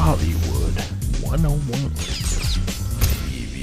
Hollywood 101 TV.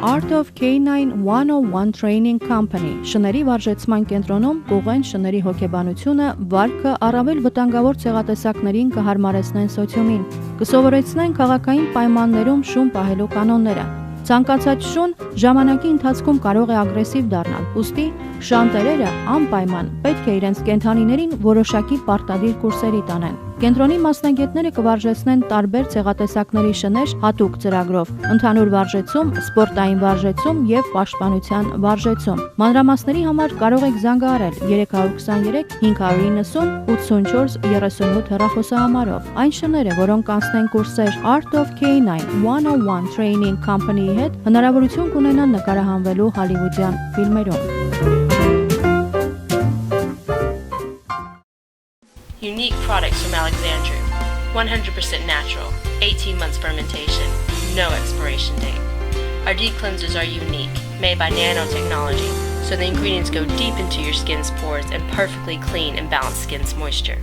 Art of K9 101 Training Company շների վարժեցման կենտրոնում կուղեն շների հոգեբանությունը, վարքը առավել վտանգավոր ցեղատեսակներին կհարմարեցնեն սոցիումին, կսովորեցնեն քաղաքային պայմաններում շուն պահելու կանոնները։ Ցանկացած շուն ժամանակի ընթացքում կարող է ագրեսիվ դառնալ, ուստի շանտերերը անպայման պետք է իրենց կենդանիներին որոշակի պարտադիր կուրսերի տանեն։ Կենտրոնի մասնագետները կվարժեցնեն տարբեր ցեղատեսակների շներ հատուկ ծրագրով, ընդհանուր վարժեցում, սպորտային վարժեցում եւ պաշտպանության վարժեցում։ Մանրամասների համար կարող եք զանգահարել 323 590 84 38 հեռախոսահամարով։ Այն շները, որոնք կանցնեն կուրսեր Art of K9 101 Training Company-ի հետ, հնարավորություն կունենան նկարահանվելու հոլիվուդյան ֆիլմերում։ Unique products from Alexandria, 100% natural, 18 months fermentation, no expiration date. Our deep cleansers are unique, made by nanotechnology, so the ingredients go deep into your skin's pores and perfectly clean and balance skin's moisture.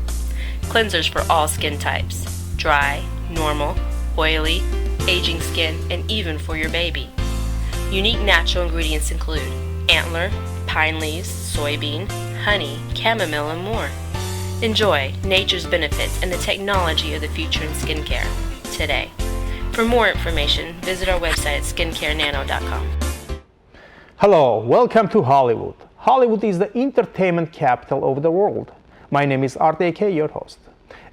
Cleansers for all skin types, dry, normal, oily, aging skin, and even for your baby. Unique natural ingredients include antler, pine leaves, soybean, honey, chamomile, and more. Enjoy nature's benefits and the technology of the future in skincare today. For more information, visit our website at skincarenano.com. Hello, welcome to Hollywood. Hollywood is the entertainment capital of the world. My name is Art.6, your host.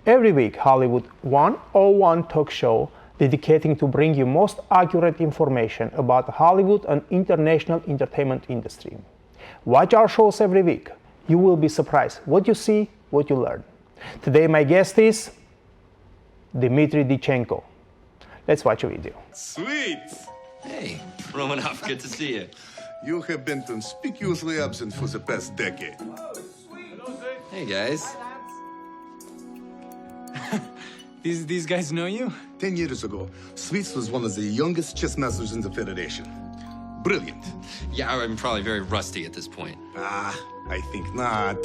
Every week, Hollywood 101 talk show dedicating to bring you most accurate information about Hollywood and international entertainment industry. Watch our shows every week. You will be surprised what you see, what you learn. Today my guest is Dimitri Diatchenko. Let's watch a video. Sweet! Hey, Romanov, good to see you. You have been conspicuously absent for the past decade. Hey, guys. These guys know you? 10 years ago, Sweets was one of the youngest chess masters in the Federation. Brilliant. Yeah, I'm probably very rusty at this point. I think not.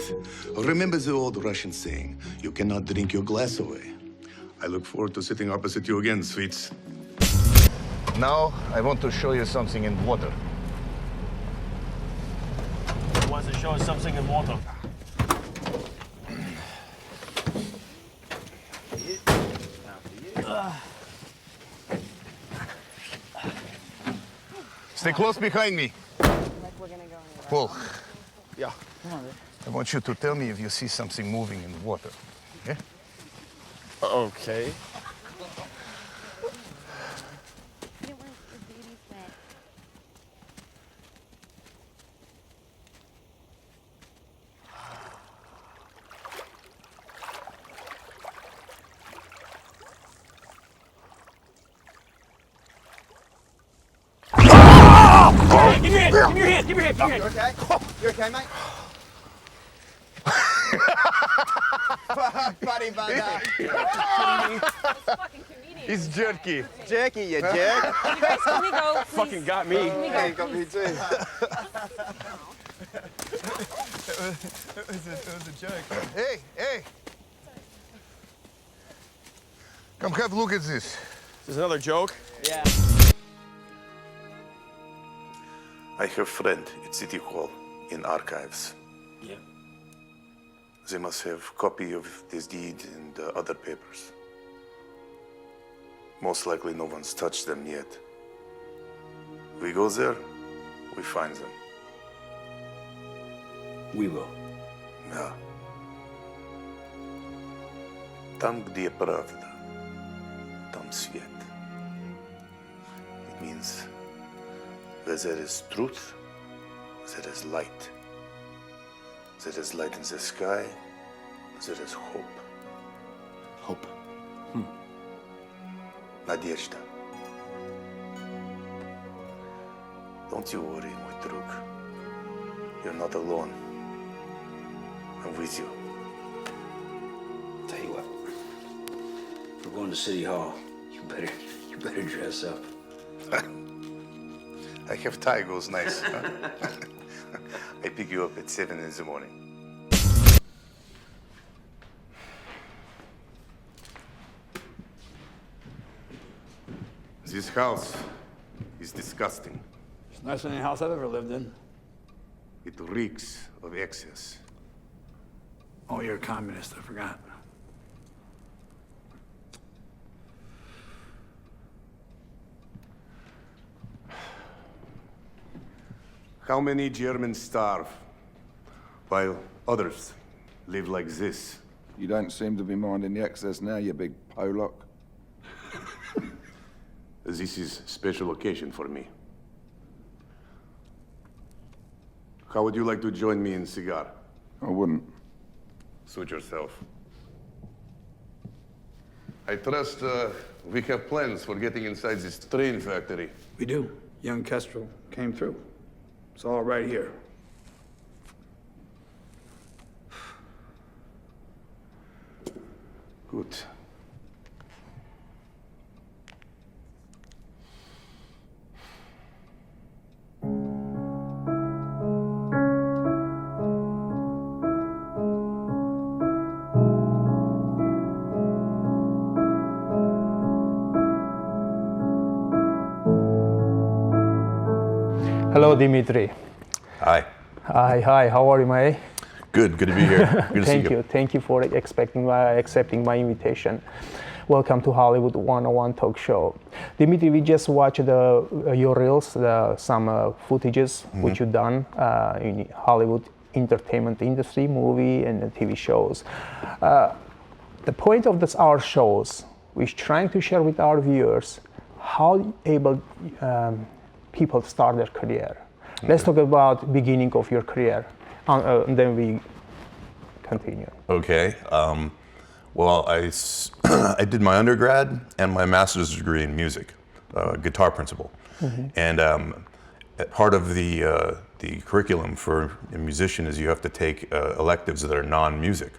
Remember the old Russian saying, you cannot drink your glass away. I look forward to sitting opposite you again, Sweets. Now, I want to show you something in water. He wants to show us something in water. Stay close behind me. Paul. Yeah. I want you to tell me if you see something moving in the water. Okay? Okay. Give me your hand! Give me your hand! You okay? You okay, mate? Funny bugger. He's jerky. Jerky, you jerk. You guys, can we go, please? Fucking got me. Yeah, you got me too. It was a joke. Hey! Come have a look at this. Is this another joke? Yeah. I have a friend at City Hall in archives. Yeah. They must have a copy of this deed and other papers. Most likely no one's touched them yet. We go there, we find them. We will. Да. Там, где правда, там свет. It means where there is truth, there is light. There is light in the sky. There is hope. Hope. Надежда. Don't you worry, мой друг. You're not alone. I'm with you. Tell you what, we're going to City Hall. You better dress up. I have tie goes nice. Huh? I pick you up at 7 in the morning. This house is disgusting. It's nicer than any house I've ever lived in. It reeks of excess. Oh, you're a communist, I forgot. How many Germans starve while others live like this? You don't seem to be minding the excess now, you big Polak. This is special occasion for me. How would you like to join me in cigar? I wouldn't. Suit yourself. I trust we have plans for getting inside this train factory. We do. Young Kestrel came through. It's all right here. Good. Hello, Dimitri. Hi. Hi. How are you, May? Good to be here. Good to see you. Thank you for accepting my invitation. Welcome to Hollywood 101 Talk Show. Dimitri, we just watched your reels, some footages which you've done in Hollywood entertainment industry, movie and TV shows. The point of our shows, we're trying to share with our viewers how able people start their career. Let's talk about beginning of your career, and then we continue. Okay. Well, I did my undergrad and my master's degree in music, guitar principal, and part of the curriculum for a musician is you have to take electives that are non-music.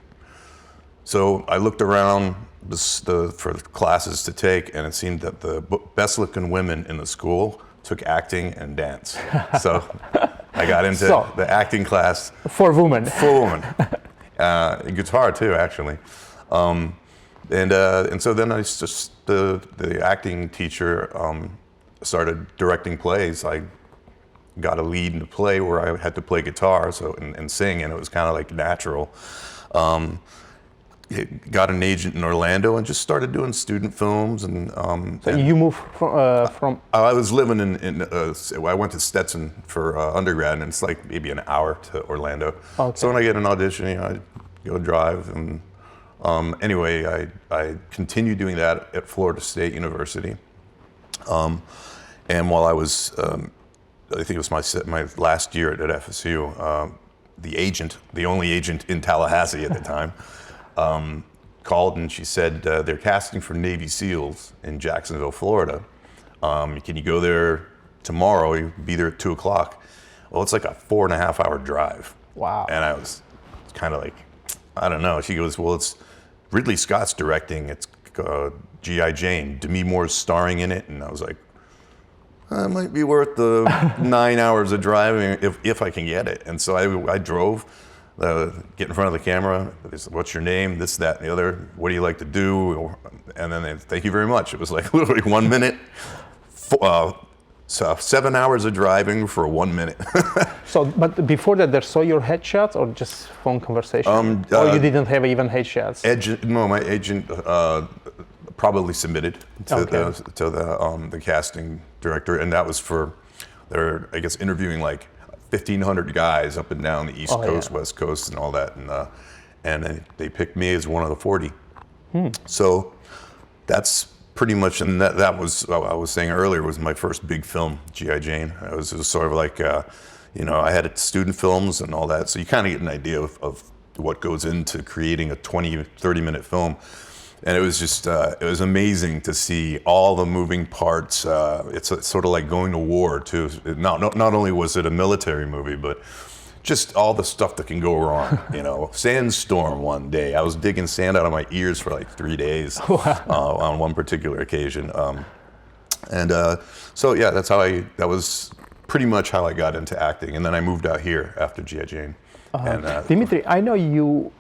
So I looked around for classes to take, and it seemed that the best-looking women in the school took acting and dance. So I got into the acting class. For women. Guitar too, actually. And so then the acting teacher started directing plays. I got a lead in a play where I had to play guitar and sing, and it was kind of like natural. Got an agent in Orlando and just started doing student films. So you moved from? I was living I went to Stetson for undergrad, and it's like maybe an hour to Orlando. Okay. So when I get an audition, I go drive. And anyway, I continued doing that at Florida State University. And while I was, I think it was my last year at FSU, the only agent in Tallahassee at the time, called and she said, they're casting for Navy SEALs in Jacksonville, Florida. Can you go there tomorrow? You'll be there at 2:00. Well, it's like a 4.5 hour drive. Wow. And I was kind of like, I don't know. She goes, well, it's Ridley Scott's directing. It's G.I. Jane. Demi Moore's starring in it. And I was like, it might be worth the 9 hours of driving if I can get it. And so I drove. Get in front of the camera. They said, what's your name? This, that, and the other. What do you like to do? And then they, thank you very much. It was like literally 1 minute. So 7 hours of driving for 1 minute. So, but before that, they saw your headshots or just phone conversation? Or you didn't have even headshots? No, my agent probably submitted to the casting director, and that was for they're I guess interviewing like 1,500 guys up and down the East Coast, West Coast, and all that, and they picked me as one of the 40. So that's pretty much, and that was I was saying earlier was my first big film, G.I. Jane. It was sort of like I had student films and all that, so you kind of get an idea of what goes into creating a 20, 30-minute film. And it was just, it was amazing to see all the moving parts. It's sort of like going to war, too. Not only was it a military movie, but just all the stuff that can go wrong. Sandstorm one day. I was digging sand out of my ears for like 3 days on one particular occasion. So yeah, that was pretty much how I got into acting. And then I moved out here after G.I. Jane. Dimitri, I know you,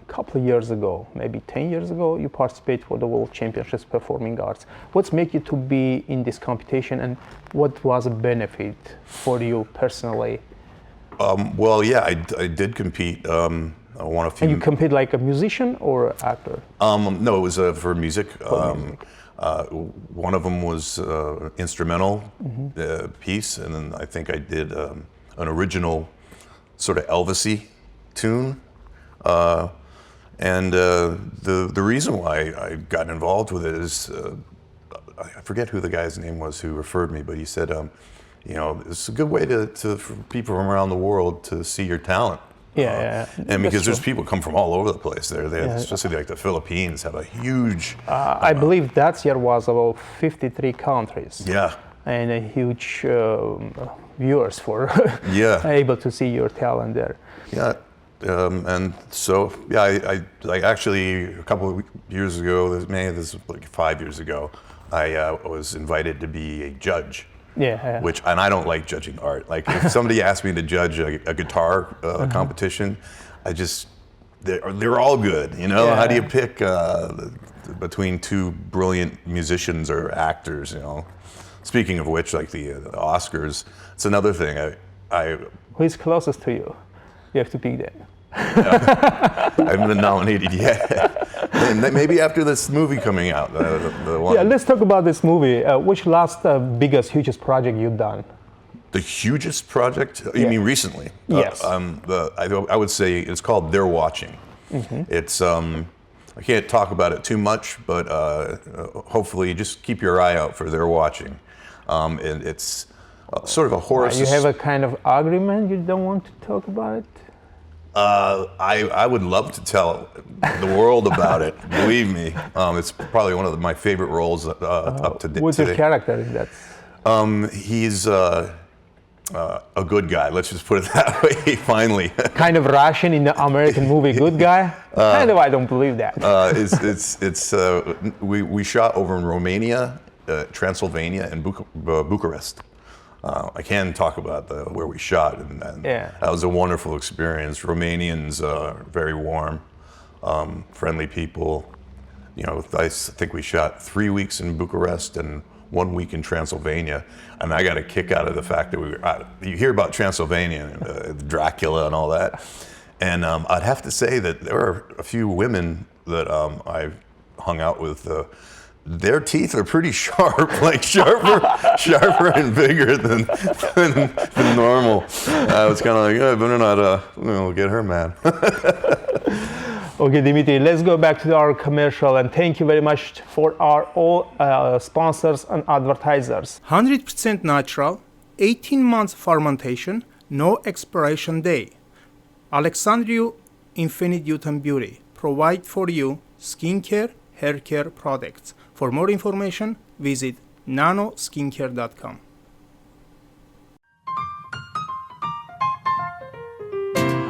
couple of years ago, maybe 10 years ago, you participated for the World Championships Performing Arts. What's make you to be in this competition, and what was a benefit for you personally? Well, yeah, I did compete. I won a few. And you compete like a musician or actor? No, it was for music. One of them was instrumental piece, and then I think I did an original sort of Elvis-y tune. And the reason why I got involved with it is, I forget who the guy's name was who referred me, but he said, it's a good way for people from around the world to see your talent. Yeah. And because there's people come from all over the place there, especially like the Philippines have a huge... I believe that year was about 53 countries. Yeah. And a huge viewers for able to see your talent there. Yeah. And so, yeah, I actually, a couple of years ago, maybe this was like 5 years ago, I was invited to be a judge. Yeah. And I don't like judging art. Like if somebody asked me to judge a guitar competition, they're all good. How do you pick between two brilliant musicians or actors? Speaking of which, like the Oscars, it's another thing. Who is closest to you? You have to pick them. I haven't been nominated yet. And maybe after this movie coming out, the one. Yeah, let's talk about this movie. Which last hugest project you've done? The hugest project? You mean recently? Yes. I would say it's called They're Watching. It's I can't talk about it too much, but hopefully just keep your eye out for They're Watching. And it's sort of a horror. You have a kind of agreement. You don't want to talk about it. I would love to tell the world about it. Believe me, it's probably one of my favorite roles up to date. What's your character in that? He's a good guy. Let's just put it that way. Finally, kind of Russian in the American movie, good guy. Kind of, I don't believe that. We shot over in Romania, Transylvania, and Bucharest. I can talk about where we shot, and that was a wonderful experience. Romanians very warm, friendly people. I think we shot 3 weeks in Bucharest and 1 week in Transylvania, and I got a kick out of the fact that you hear about Transylvania, and, Dracula and all that, and I'd have to say that there are a few women that I hung out with. Their teeth are pretty sharp, like sharper and bigger than normal. I was kind of like, I better not get her mad. Okay, Dimitri, let's go back to our commercial, and thank you very much for our all sponsors and advertisers. 100% natural, 18 months fermentation, no expiration day. Alexandria Infinite Youth and Beauty provide for you skincare, hair care products. For more information, visit nanoskincare.com.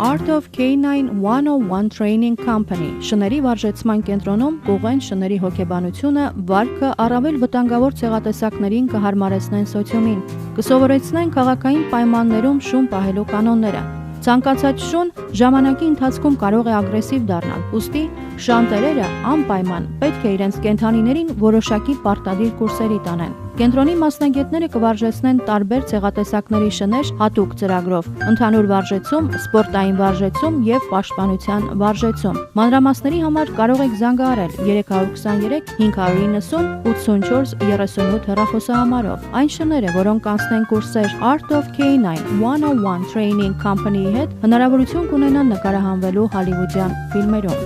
Art of K9 101 Training Company շների վարժեցման կենտրոնում կուղեն շների հոգեբանությունը, վարքը առավել վտանգավոր ցեղատեսակներին կհարմարեցնեն սոցիումին, կսովորեցնեն քաղաքային պայմաններում շուն պահելու կանոնները։ Ցանկացած շուն ժամանակի ընթացքում կարող է ագրեսիվ դառնալ, ուստի շանտերերը անպայման պետք է իրենց կենդանիներին որոշակի պարտադիր կուրսերի տանեն։ Կենտրոնի մասնագետները կվարժեցնեն տարբեր ցեղատեսակների շներ հատուկ ծրագրով, ընդհանուր վարժեցում, սպորտային վարժեցում եւ պաշտպանության վարժեցում։ Մանրամասների համար կարող եք զանգահարել 323 590 84 38 հեռախոսահամարով։ Այն շները, որոնք անցնեն կուրսեր Art of K9 101 Training Company-ի հետ, հնարավորություն կունենան նկարահանվելու հոլիվուդյան ֆիլմերում։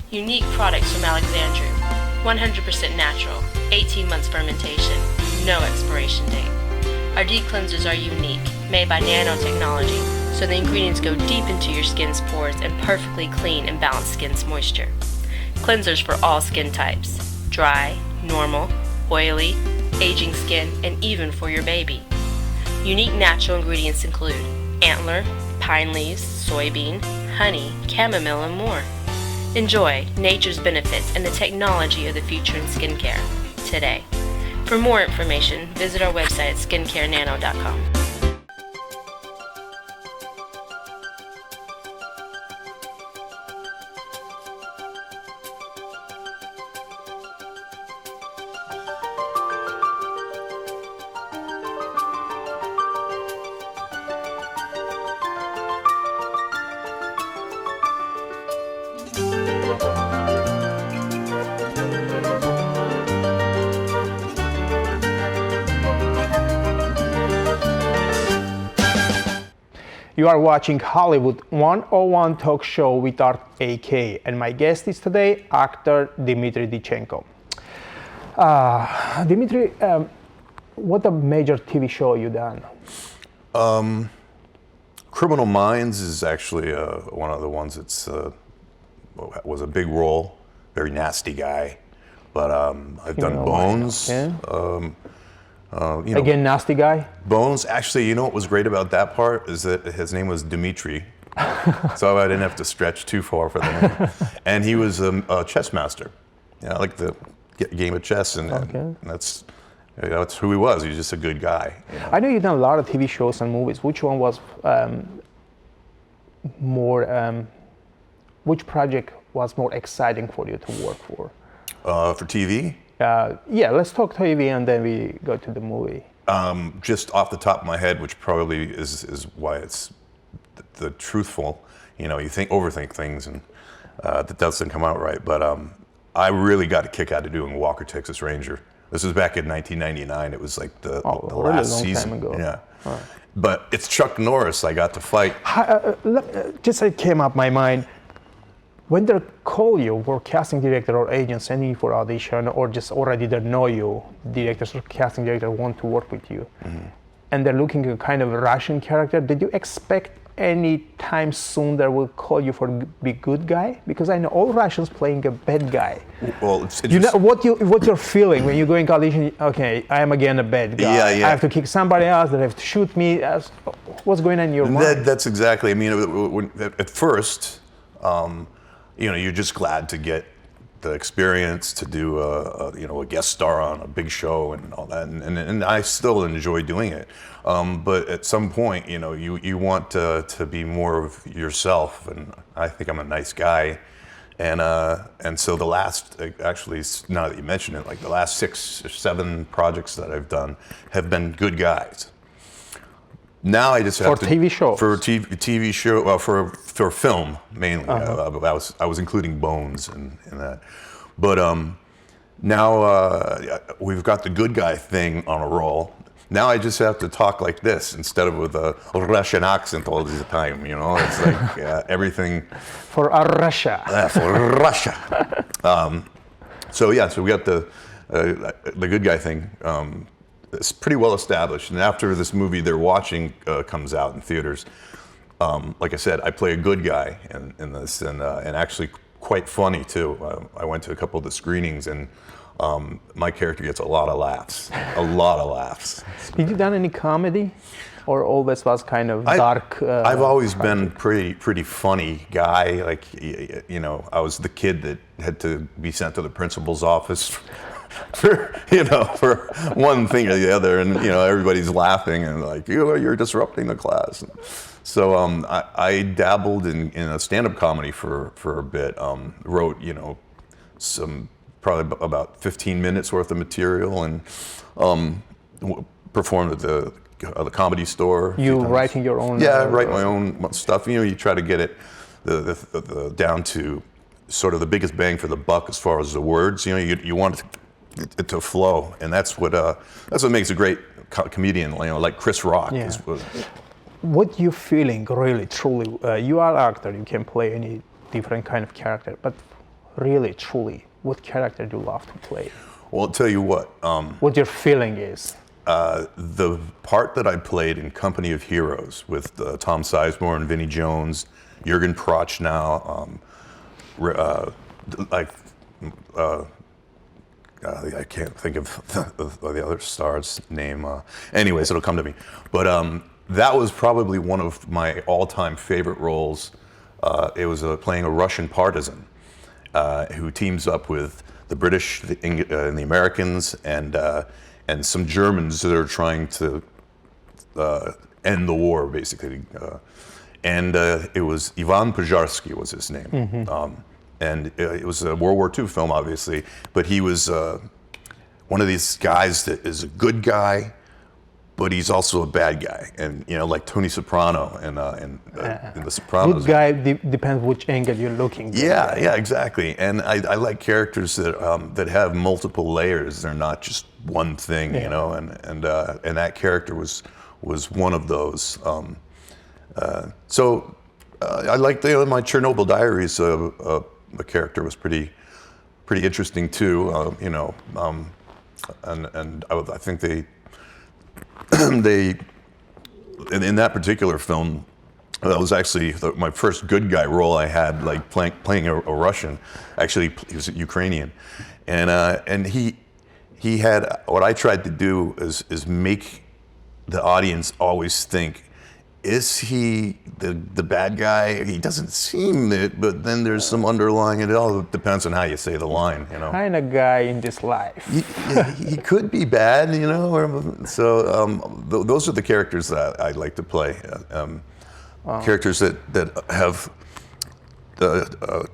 Unique products from Alexandria. 100% natural, 18 months fermentation, no expiration date. Our deep cleansers are unique, made by nanotechnology, so the ingredients go deep into your skin's pores and perfectly clean and balance skin's moisture. Cleansers for all skin types, dry, normal, oily, aging skin, and even for your baby. Unique natural ingredients include antler, pine leaves, soybean, honey, chamomile, and more. Enjoy nature's benefits and the technology of the future in skincare today. For more information, visit our website at skincarenano.com. You are watching Hollywood 101 talk show with Art AK, and my guest is today actor Dimitri Diatchenko. Dimitri, what a major TV show you done? Criminal Minds is actually one of the ones that's was a big role, very nasty guy. But I've done Bones. Yeah. You know, Again, nasty guy? Bones, actually, you know what was great about that part is that his name was Dimitri. So I didn't have to stretch too far for the name. And he was a chess master. Yeah, I like the game of chess, and that's who he was. He was just a good guy. You know? I know you've done a lot of TV shows and movies. Which one was which project was more exciting for you to work for? For TV? Yeah, let's talk TV and then we go to the movie. Just off the top of my head, which probably is why it's the truthful, you know, you overthink things and that doesn't come out right. But I really got a kick out of doing Walker, Texas Ranger. This was back in 1999. It was like the last long season. Time ago. Yeah. Right. But it's Chuck Norris I got to fight. Just it came up my mind. When they call you for casting director or agent sending you for audition, or just already they know you, directors or casting director want to work with you, and they're looking at a kind of Russian character, did you expect any time soon they will call you for be good guy? Because I know all Russians playing a bad guy. Well, it's you know what you're feeling when you're going to audition. Okay, I am again a bad guy. Yeah, yeah. I have to kick somebody else. They have to shoot me. What's going on in your mind? That's exactly. I mean, at first. You know, you're just glad to get the experience to do a guest star on a big show and all that, and I still enjoy doing it. But at some point, you know, you want to be more of yourself, and I think I'm a nice guy, and so the last, actually, now that you mention it, like the last 6 or 7 projects that I've done have been good guys. Now I just have for TV shows. For TV show, well, for film mainly. I was including Bones and that, but now we've got the good guy thing on a roll. Now I just have to talk like this instead of with a Russian accent all the time. You know, it's like everything for Russia. For Russia. So we got the good guy thing. It's pretty well established, and after this movie they're watching comes out in theaters, like I said, I play a good guy in this, and actually quite funny too. I went to a couple of the screenings, and my character gets a lot of laughs. Did you done any comedy, or always was kind of dark? I've always been pretty funny guy. Like, you know, I was the kid that had to be sent to the principal's office. For one thing or the other, and you know, everybody's laughing and like, you're disrupting the class. So I dabbled in a stand-up comedy for a bit. Wrote, you know, some probably about 15 minutes worth of material, and performed at the Comedy Store. You writing your own? Yeah, I write my own stuff. You know, you try to get it the down to sort of the biggest bang for the buck as far as the words. You know, you want it to flow, and that's what makes a great comedian. You know, like Chris Rock. Yeah. What you feeling really, truly? You are an actor. You can play any different kind of character, but really, truly, what character do you love to play? Well, I'll tell you what. What your feeling is? The part that I played in Company of Heroes with Tom Sizemore and Vinnie Jones, Jürgen Prochnow, I can't think of the other star's name. Anyways, it'll come to me. But that was probably one of my all-time favorite roles. It was playing a Russian partisan who teams up with the British and the Americans and some Germans that are trying to end the war, basically. It was Ivan Pojarsky was his name. Mm-hmm. And it was a World War II film, obviously, but he was one of these guys that is a good guy, but he's also a bad guy, and like Tony Soprano in The Sopranos. Good guy depends which angle you're looking. Yeah, exactly. And I like characters that have multiple layers. They're not just one thing, And that character was one of those. So I like my Chernobyl Diaries. The character was pretty interesting too, and I think they in that particular film, that was actually my first good guy role I had, like playing a Russian. Actually, he was Ukrainian, and he had, what I tried to do is make the audience always think, is he the bad guy? He doesn't seem it, but then there's some underlying, it all depends on how you say the line, Kind of guy in this life. He could be bad, so those are the characters that I like to play. Characters that have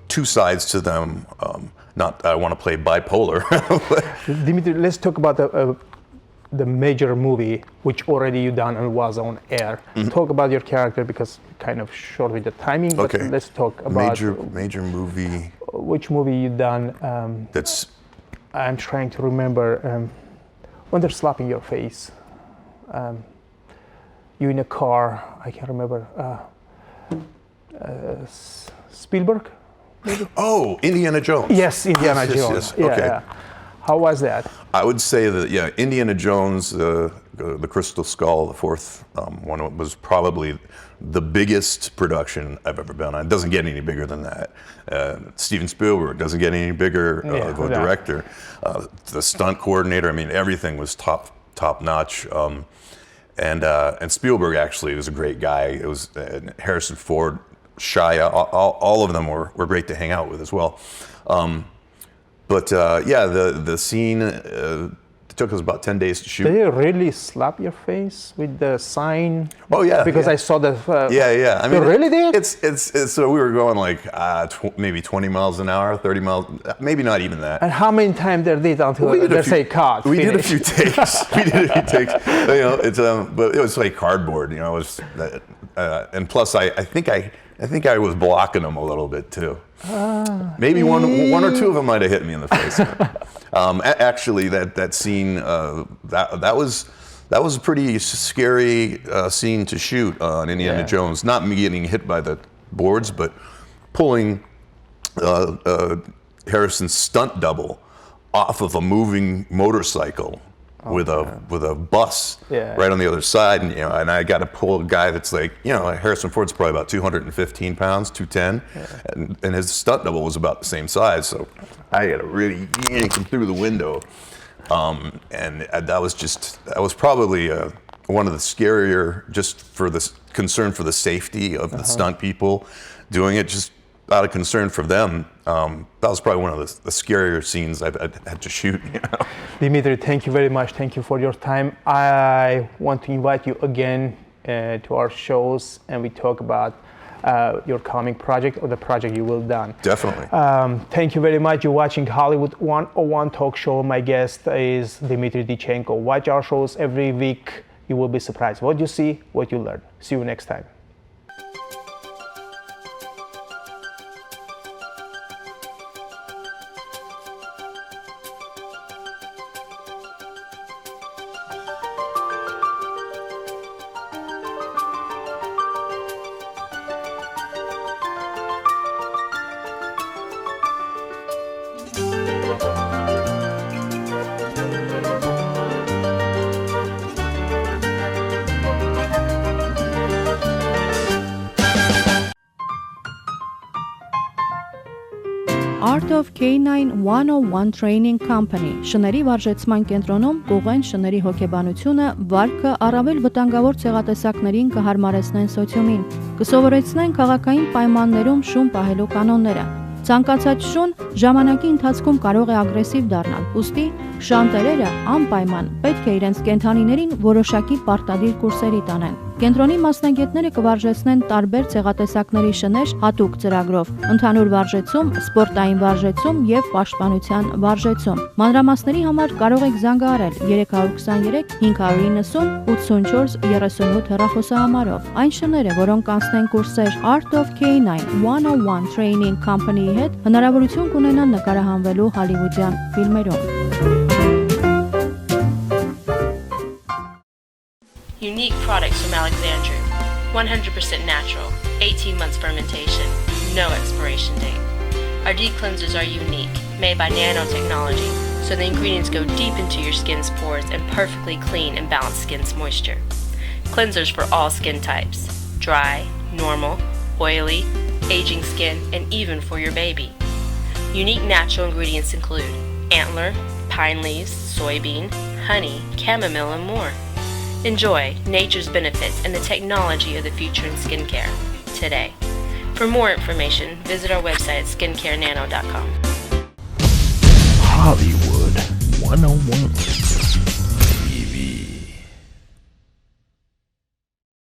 two sides to them. Not I want to play bipolar. Dimitri, let's talk about the major movie, which already you done and was on air. Mm-hmm. Talk about your character, because kind of short with the timing. But Okay. let's talk about major movie. which movie you done. That's. I'm trying to remember when they're slapping your face. You in a car. I can't remember. Spielberg. Maybe? Oh, Indiana Jones. Yes, Indiana Jones. Yes. Okay. Yeah. How was that? I would say that, Indiana Jones, the Crystal Skull, the fourth one, was probably the biggest production I've ever been on. It doesn't get any bigger than that. Steven Spielberg doesn't get any bigger of a director. The stunt coordinator, everything was top notch. And Spielberg actually was a great guy. It was Harrison Ford, Shia, all of them were great to hang out with as well. But the scene, it took us about 10 days to shoot. Did they really slap your face with the sign? Oh yeah. Because I saw the. Yeah. They really did? It's so we were going like maybe 20 miles an hour, 30 miles, maybe not even that. And how many times they did until they say cut? We did a finish? few takes. It's but it was like cardboard. It was, and plus I think I was blocking them a little bit too. Maybe one or two of them might have hit me in the face. Actually, that scene that was a pretty scary scene to shoot on Indiana Jones. Not me getting hit by the boards, but pulling Harrison's stunt double off of a moving motorcycle. With a bus right on the other side, and I got to pull a guy that's like, Harrison Ford's probably about 215 pounds, 210, and his stunt double was about the same size, so I got to really yank him through the window, and that was probably one of the scarier, just for the concern for the safety of the stunt people doing it, just out of concern for them. That was probably one of the scarier scenes I've had to shoot. Dimitri, thank you very much. Thank you for your time. I want to invite you again to our shows, and we talk about your coming project or the project you will done. Definitely. Thank you very much. You're watching Hollywood 101 Talk Show. My guest is Dimitri Diatchenko. Watch our shows every week. You will be surprised what you see, what you learn. See you next time. Art of K9 Training Company շների վարժեցման կենտրոնում կուղեն շների հոգեբանությունը, վարքը առավել վտանգավոր ցեղատեսակներին կհարմարեցնեն սոցիումին, կսովորեցնեն քաղաքային պայմաններում շուն պահելու կանոնները։ Ցանկացած շուն ժամանակի ընթացքում կարող է ագրեսիվ դառնալ, ուստի շանտերերը անպայման պետք է իրենց կենդանիներին որոշակի պարտադիր կուրսերի տանեն։ Կենտրոնի մասնագետները կվարժեցնեն տարբեր ցեղատեսակների շներ հատուկ ծրագրով, ընդհանուր վարժեցում, սպորտային վարժեցում եւ պաշտպանության վարժեցում։ Մանրամասների համար կարող եք զանգահարել 323 590 84 38 հեռախոսահամարով։ Այն շները, որոնք կանցնեն կուրսեր Art of K9 101 Training Company-ի հետ, հնարավորություն կունենան նկարահանվելու հոլիվուդյան ֆիլմերում։ Unique products from Alexandria. 100% natural, 18 months fermentation, no expiration date. Our deep cleansers are unique, made by nanotechnology, so the ingredients go deep into your skin's pores and perfectly clean and balance skin's moisture. Cleansers for all skin types, dry, normal, oily, aging skin, and even for your baby. Unique natural ingredients include antler, pine leaves, soybean, honey, chamomile, and more. Enjoy nature's benefits and the technology of the future in skincare today. For more information, visit our website at skincarenano.com. Hollywood 101.